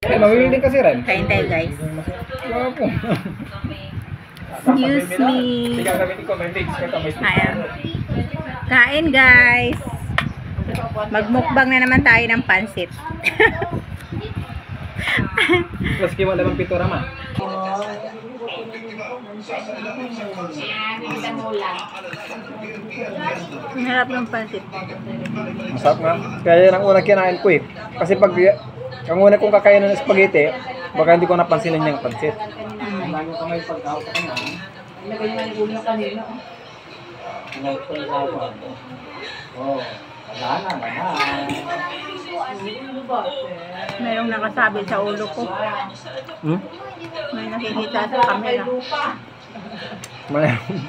Eh, mamimili din kasi rin. Kain tayo guys. Wapo. Excuse me. Ayan. Kain guys. Magmukbang na naman tayo ng pansit. Plus kimo lamang pito rama. Ang harap ng pansit. Masarap nga. Kaya yan ang una kinain ko eh. Kasi pag ang una kong kakainin ng spaghetti, baka hindi ko napansinin yung pansit. Lagi ko may pagkaw sa kanya. Ilagay niya yung ulo kanina. Oh, wala na. Mayroong nakasabi sa ulo ko. Hmm? May nakikita sa camera. Mayroon.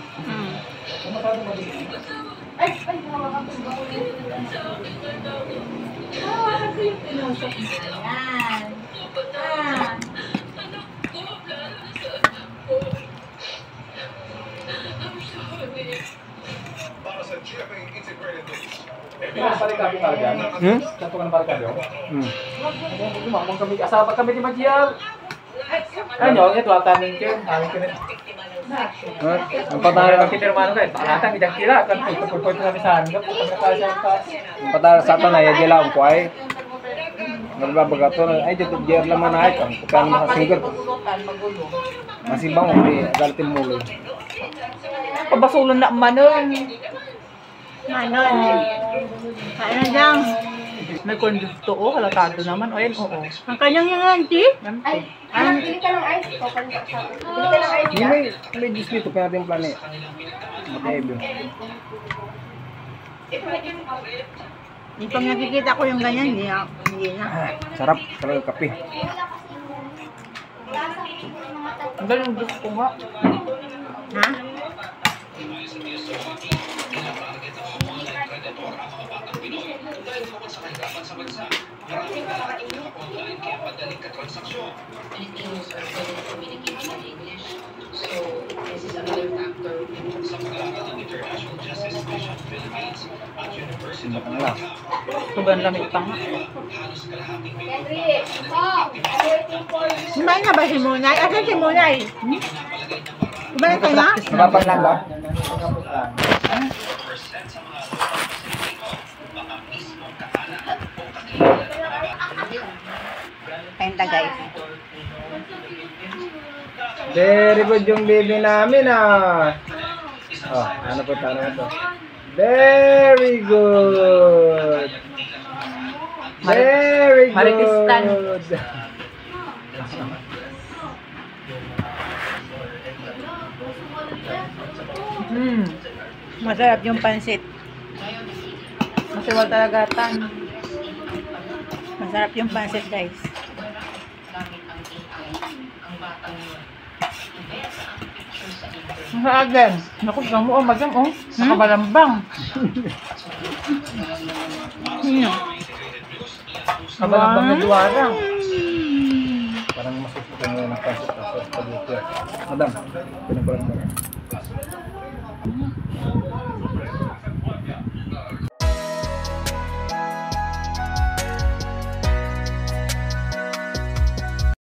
Hmm? Satu kan barkada. Mamang kami asawa kami di Magial. Ano, ito atamin ko, amin ko. Ang patara ng kitirmano ko, patang idang kila kan pagpuput kami sa ano, pagkakasya ka. Ang patara sa tanay ya dilaw ko ay. Nagbabagato ay dito dier laman ay kan kan masinggot. Masih bang di galtin mo. Pabasulan na manon. Manon. Kaya na dyan. May kondukto, oh, halatado naman. O yan, oo. Ang kanyang yung auntie. Ay, Pili ka ng ice. Pili ka ng ice. May juice dito kaya natin plano. Matebe. Yung pag nakikita ko yung ganyan, hindi na. Sarap, sarap yung kape. ang galing gusto ko nga. Ha? Simba ka na lang. Sobrang lamig pa nga. Henry, Mom, I'm waiting for you. Kumain na ba si Munay? Asan si Munay? Kumain ka na? Nakapan lang ba? Kain ta guys. Very good yung baby namin ah. Oh, ano po tanong ito? Very good. Very Marikistan. good. Masarap yung pansit. Masiwal talaga tan. Masarap yung pansit guys. Ang again. Naku, gamo, oh, magam, oh. Nakabalambang. Nakabalambang na duwara. Parang masusukan mo ng pansit sa spaghetti. Madam, pinagkulang mo.